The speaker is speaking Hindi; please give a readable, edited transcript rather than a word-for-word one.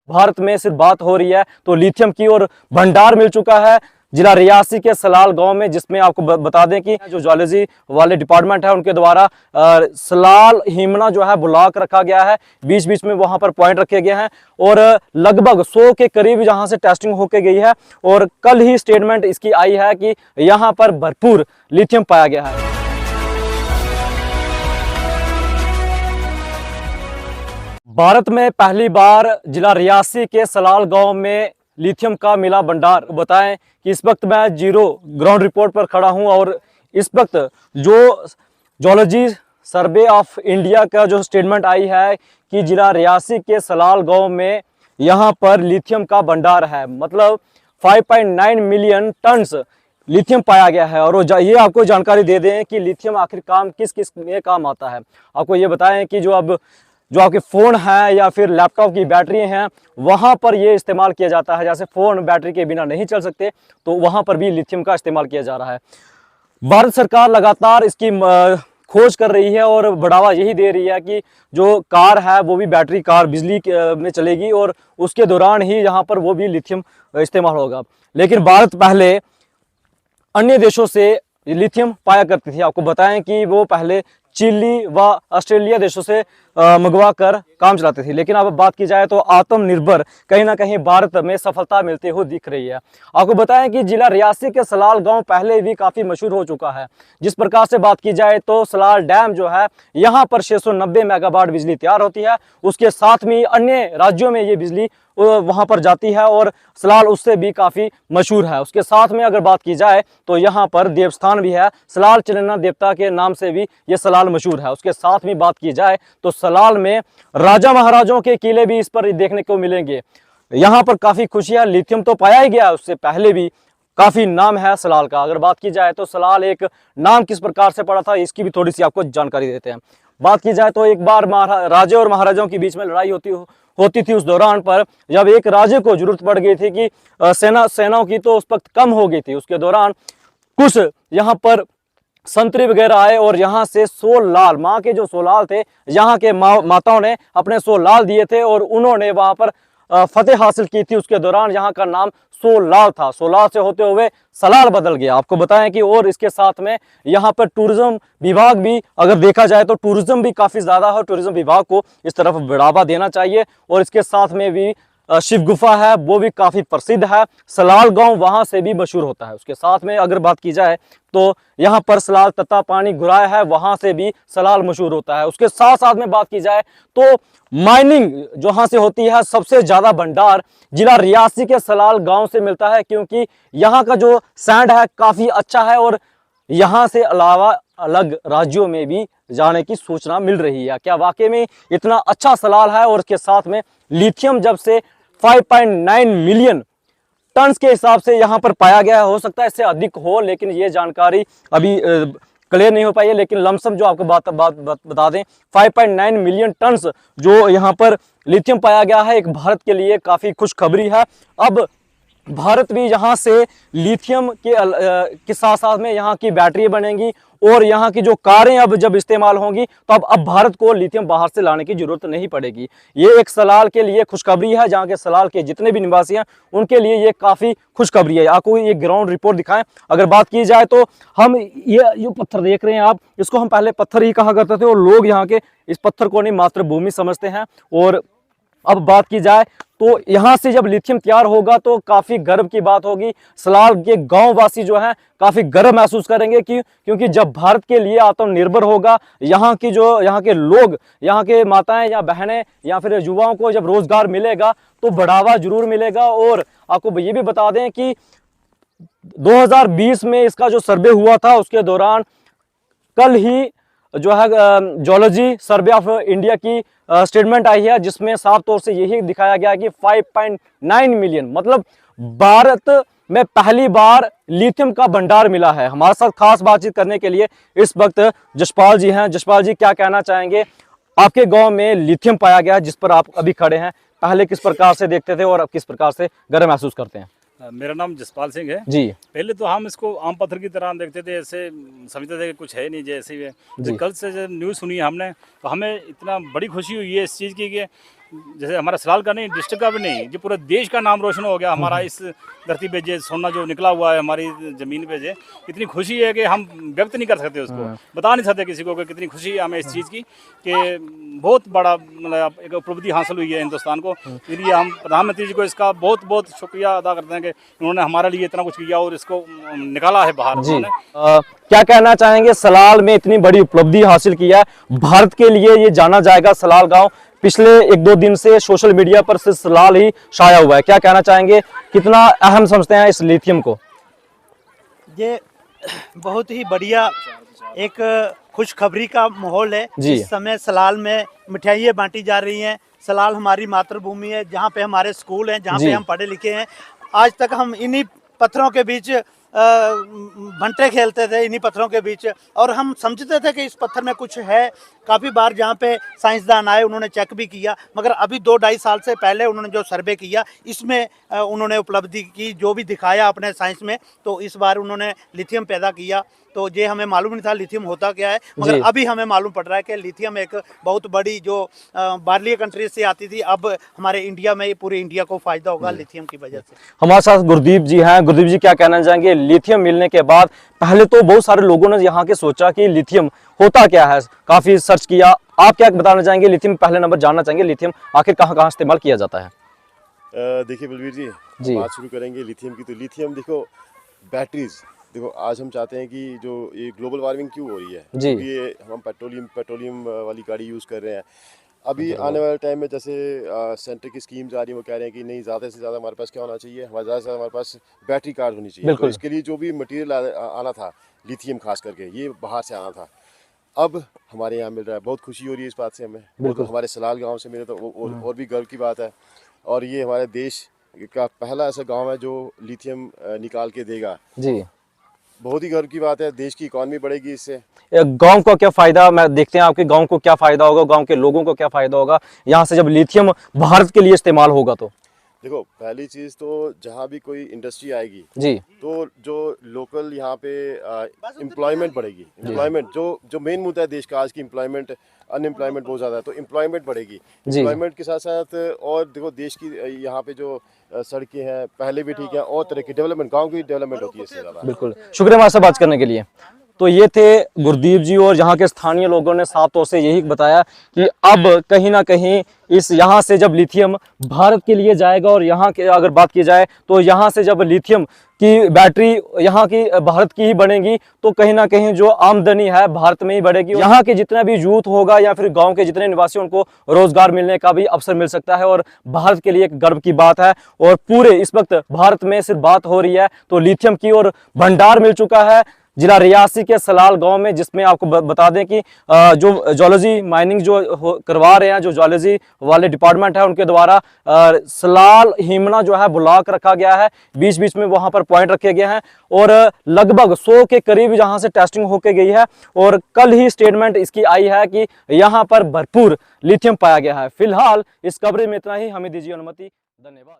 भारत में सिर्फ बात हो रही है तो लिथियम की और भंडार मिल चुका है जिला रियासी के सलाल गांव में, जिसमें आपको बता दें कि जो ज्योलॉजी वाले डिपार्टमेंट है उनके द्वारा सलाल हिमना जो है ब्लॉक रखा गया है, बीच बीच में वहां पर पॉइंट रखे गए हैं और लगभग 100 के करीब यहां से टेस्टिंग होके गई है और कल ही स्टेटमेंट इसकी आई है कि यहां पर भरपूर लिथियम पाया गया है। भारत में पहली बार जिला रियासी के सलाल गांव में लिथियम का मिला भंडार। बताएं कि इस वक्त मैं जीरो ग्राउंड रिपोर्ट पर खड़ा हूं और इस वक्त जो ज्योलॉजी सर्वे ऑफ इंडिया का जो स्टेटमेंट आई है कि जिला रियासी के सलाल गांव में यहां पर लिथियम का भंडार है, मतलब 5.9 मिलियन टन्स लिथियम पाया गया है। और ये आपको जानकारी दे दें कि लिथियम आखिर काम किस किस में काम आता है। आपको ये बताएं कि जो आपके फ़ोन है या फिर लैपटॉप की बैटरी हैं वहाँ पर ये इस्तेमाल किया जाता है। जैसे फ़ोन बैटरी के बिना नहीं चल सकते तो वहाँ पर भी लिथियम का इस्तेमाल किया जा रहा है। भारत सरकार लगातार इसकी खोज कर रही है और बढ़ावा यही दे रही है कि जो कार है वो भी बैटरी कार बिजली में चलेगी और उसके दौरान ही यहाँ पर वो भी लिथियम इस्तेमाल होगा। लेकिन भारत पहले अन्य देशों से लिथियम पाया करती थी। आपको बताएं कि वो पहले चिली व ऑस्ट्रेलिया देशों से मंगवा कर काम चलाते थे, लेकिन अब बात की जाए तो आत्मनिर्भर कहीं ना कहीं भारत में सफलता मिलती हुई दिख रही है। आपको बताएं कि जिला रियासी के सलाल गांव पहले भी काफ़ी मशहूर हो चुका है। जिस प्रकार से बात की जाए तो सलाल डैम जो है यहाँ पर 690 मेगावाट बिजली तैयार होती है, उसके साथ में अन्य राज्यों में ये बिजली वहाँ पर जाती है और सलाल उससे भी काफ़ी मशहूर है। उसके साथ में अगर बात की जाए तो यहाँ पर देवस्थान भी है, सलाल चलना देवता के नाम से भी ये सलाल मशहूर है। उसके साथ में बात की जाए तो सलाल में राजा महाराजों के किले भी इस पर देखने को मिलेंगे। यहाँ पर काफ़ी खुशियाँ, लिथियम तो पाया ही गया, उससे पहले भी काफ़ी नाम है सलाल का। अगर बात की जाए तो सलाल एक नाम किस प्रकार से पड़ा था इसकी भी थोड़ी सी आपको जानकारी देते हैं। बात की जाए तो एक बार राजे और महाराजाओं के बीच में लड़ाई होती थी। उस दौरान पर जब एक राजे को जरूरत पड़ गई थी कि सेनाओं की तो उस वक्त कम हो गई थी, उसके दौरान कुछ यहाँ पर संतरी वगैरह आए और यहाँ से 100 लाल, माँ के जो 100 लाल थे, यहाँ के माताओं ने अपने 100 लाल दिए थे और उन्होंने वहाँ पर फतेह हासिल की थी। उसके दौरान यहाँ का नाम 100 लाल था, 100 लाल से होते हुए सलाल बदल गया। आपको बताएं कि और इसके साथ में यहाँ पर टूरिज्म विभाग भी अगर देखा जाए तो टूरिज्म भी काफ़ी ज़्यादा है। टूरिज्म विभाग को इस तरफ बढ़ावा देना चाहिए और इसके साथ में भी शिव गुफा है वो भी काफ़ी प्रसिद्ध है। सलाल गांव वहां से भी मशहूर होता है। उसके साथ में अगर बात की जाए तो यहाँ पर सलाल तत्ता पानी घुराया है, वहां से भी सलाल मशहूर होता है। उसके साथ साथ में बात की जाए तो माइनिंग जहाँ से होती है सबसे ज़्यादा भंडार जिला रियासी के सलाल गांव से मिलता है, क्योंकि यहाँ का जो सैंड है काफ़ी अच्छा है और यहाँ से अलावा अलग राज्यों में भी जाने की सूचना मिल रही है। क्या वाकई में इतना अच्छा सलाल है? और इसके साथ में लिथियम जब से 5.9 मिलियन टन्स के हिसाब से यहाँ पर पाया गया है, हो सकता है इससे अधिक हो, लेकिन ये जानकारी अभी क्लियर नहीं हो पाई है। लेकिन लमसम जो आपको बात बता दें 5.9 मिलियन टन्स जो यहाँ पर लिथियम पाया गया है, एक भारत के लिए काफ़ी खुशखबरी है। अब भारत भी यहाँ से लिथियम के साथ साथ में यहाँ की बैटरी बनेंगी और यहाँ की जो कारें अब जब इस्तेमाल होंगी तो अब भारत को लिथियम बाहर से लाने की जरूरत नहीं पड़ेगी। ये एक सलाल के लिए खुशखबरी है, जहाँ के सलाल के जितने भी निवासी हैं उनके लिए ये काफ़ी खुशखबरी है। आपको ये ग्राउंड रिपोर्ट दिखाएं। अगर बात की जाए तो हम ये पत्थर देख रहे हैं आप, इसको हम पहले पत्थर ही कहा करते थे और लोग यहाँ के इस पत्थर को नहीं मातृभूमि समझते हैं। और अब बात की जाए तो यहाँ से जब लिथियम तैयार होगा तो काफ़ी गर्व की बात होगी। सलाल के गांव वासी जो हैं काफ़ी गर्व महसूस करेंगे क्योंकि जब भारत के लिए आत्मनिर्भर होगा, यहाँ के लोग, यहाँ के माताएं या बहनें या फिर युवाओं को जब रोजगार मिलेगा तो बढ़ावा जरूर मिलेगा। और आपको ये भी बता दें कि 2020 में इसका जो सर्वे हुआ था उसके दौरान कल ही जो है ज्योलॉजी सर्वे ऑफ इंडिया की स्टेटमेंट आई है, जिसमें साफ तौर से यही दिखाया गया कि 5.9 मिलियन, मतलब भारत में पहली बार लिथियम का भंडार मिला है। हमारे साथ खास बातचीत करने के लिए इस वक्त जसपाल जी हैं। जसपाल जी, क्या कहना चाहेंगे? आपके गांव में लिथियम पाया गया जिस पर आप अभी खड़े हैं, पहले किस प्रकार से देखते थे और अब किस प्रकार से गर्व महसूस करते हैं? मेरा नाम जसपाल सिंह है जी। पहले तो हम इसको आम पत्थर की तरह देखते थे, ऐसे समझते थे कि कुछ है नहीं जैसे ही। कल से जब न्यूज़ सुनी हमने तो हमें इतना बड़ी खुशी हुई है इस चीज़ की कि जैसे हमारा सलाल का नहीं, डिस्ट्रिक्ट का भी नहीं, जो पूरे देश का नाम रोशन हो गया हमारा इस धरती पे जो सोना जो निकला हुआ है हमारी ज़मीन पे। जो इतनी खुशी है कि हम व्यक्त नहीं कर सकते उसको, बता नहीं सकते किसी को कि कितनी खुशी है हमें इस चीज़ की कि बहुत बड़ा मतलब एक उपलब्धि हासिल हुई है हिंदुस्तान को। इसलिए हम प्रधानमंत्री जी को इसका बहुत बहुत शुक्रिया अदा करते हैं कि उन्होंने हमारे लिए इतना कुछ किया और इसको निकाला है बाहर जी। उन्होंने। क्या कहना चाहेंगे, सलाल में इतनी बड़ी उपलब्धि हासिल किया है, भारत के लिए ये जाना जाएगा सलाल गांव। पिछले 1-2 दिन से सोशल मीडिया पर सिर्फ सलाल ही छाया हुआ है, क्या कहना चाहेंगे, कितना अहम समझते हैं इस लिथियम को? ये बहुत ही बढ़िया एक खुशखबरी का माहौल है। जी। इस समय सलाल में मिठाइयाँ बांटी जा रही हैं। सलाल हमारी मातृभूमि है, जहाँ पे हमारे स्कूल हैं, जहाँ जी। पे हम पढ़े लिखे हैं। आज तक हम इन्हीं पत्थरों के बीच भंटे खेलते थे, इन्हीं पत्थरों के बीच, और हम समझते थे कि इस पत्थर में कुछ है। काफ़ी बार जहाँ पे साइंसदान आए उन्होंने चेक भी किया, मगर अभी 2-2.5 साल से पहले उन्होंने जो सर्वे किया इसमें उन्होंने उपलब्धि की, जो भी दिखाया अपने साइंस में। तो इस बार उन्होंने लिथियम पैदा किया। तो ये हमें मालूम नहीं था लिथियम होता क्या है, मगर अभी हमें मालूम पड़ रहा है कि लिथियम एक बहुत बड़ी जो बाहरली कंट्रीज से आती थी, अब हमारे इंडिया में, पूरे इंडिया को फायदा होगा लिथियम की वजह से। हमारे साथ गुरदीप जी हैं। गुरदीप जी, क्या कहना चाहेंगे, लिथियम मिलने के बाद पहले तो बहुत सारे लोगों ने यहाँ के सोचा कि लिथियम होता क्या है, काफी सर्च किया। आप क्या बताना चाहेंगे लिथियम, पहले नंबर जानना चाहेंगे लिथियम आखिर कहाँ कहाँ इस्तेमाल किया जाता है? देखिए बलवीर जी, जी। बात शुरू करेंगे लिथियम की। तो लिथियम देखो, बैटरीज देखो, आज हम चाहते हैं कि जो ये ग्लोबल वार्मिंग क्यों हो रही है, जी। क्योंकि ये हम पेट्रोलियम वाली गाड़ी यूज़ कर रहे हैं। अभी आने वाले टाइम में जैसे सेंटर की स्कीम्स आ रही हैं, वो कह रहे हैं कि नहीं, ज़्यादा से ज़्यादा हमारे पास क्या होना चाहिए, ज़्यादा से ज़्यादा हमारे पास बैटरी कार होनी चाहिए। बिल्कुल। तो इसके लिए जो भी मटेरियल आना था, लिथियम खास करके, ये बाहर से आना था, अब हमारे यहाँ मिल रहा है। बहुत खुशी हो रही है इस बात से हमें। बिल्कुल। हमारे सलाल गाँव से मिले तो और भी गर्व की बात है। और ये हमारे देश का पहला ऐसा गाँव है जो लिथियम निकाल के देगा। जी। बहुत ही गर्व की बात है, देश की इकॉनमी बढ़ेगी इससे। गांव को क्या फायदा, मैं देखते हैं आपके गांव को क्या फायदा होगा, गांव के लोगों को क्या फायदा होगा यहाँ से जब लिथियम भारत के लिए इस्तेमाल होगा? तो देखो, पहली चीज़ तो जहाँ भी कोई इंडस्ट्री आएगी जी, तो जो लोकल यहाँ पे एम्प्लॉयमेंट बढ़ेगी। एम्प्लॉयमेंट जो मेन मुद्दा है देश का आज की, एम्प्लॉयमेंट, अनएम्प्लॉयमेंट बहुत ज़्यादा है, तो एम्प्लॉयमेंट बढ़ेगी। जी। एम्प्लॉयमेंट के साथ साथ और देखो, देश की यहाँ पे जो सड़कें हैं पहले भी ठीक है, और तरह की डेवलपमेंट, गाँव की डेवलपमेंट होती है इससे ज़्यादा। बिल्कुल, शुक्रिया हमारे साथ बात करने के लिए। तो ये थे गुरदीप जी, और यहाँ के स्थानीय लोगों ने साफ तौर से यही बताया कि अब कहीं ना कहीं इस यहाँ से जब लिथियम भारत के लिए जाएगा, और यहाँ के अगर बात की जाए तो यहाँ से जब लिथियम की बैटरी यहाँ की भारत की ही बनेगी, तो कहीं ना कहीं जो आमदनी है भारत में ही बढ़ेगी। यहाँ के जितना भी यूथ होगा या फिर गांव के जितने निवासी, उनको रोजगार मिलने का भी अवसर मिल सकता है, और भारत के लिए एक गर्व की बात है। और पूरे इस वक्त भारत में सिर्फ बात हो रही है तो लिथियम की, और भंडार मिल चुका है जिला रियासी के सलाल गांव में, जिसमें आपको बता दें कि जो ज्योलॉजी माइनिंग जो करवा रहे हैं, जो ज्योलॉजी वाले डिपार्टमेंट है, उनके द्वारा सलाल हिमना जो है ब्लॉक रखा गया है, बीच बीच में वहां पर पॉइंट रखे गए हैं, और लगभग 100 के करीब जहां से टेस्टिंग होके गई है, और कल ही स्टेटमेंट इसकी आई है कि यहां पर भरपूर लिथियम पाया गया है। फिलहाल इस कवरेज में इतना ही, हमें दीजिए अनुमति, धन्यवाद।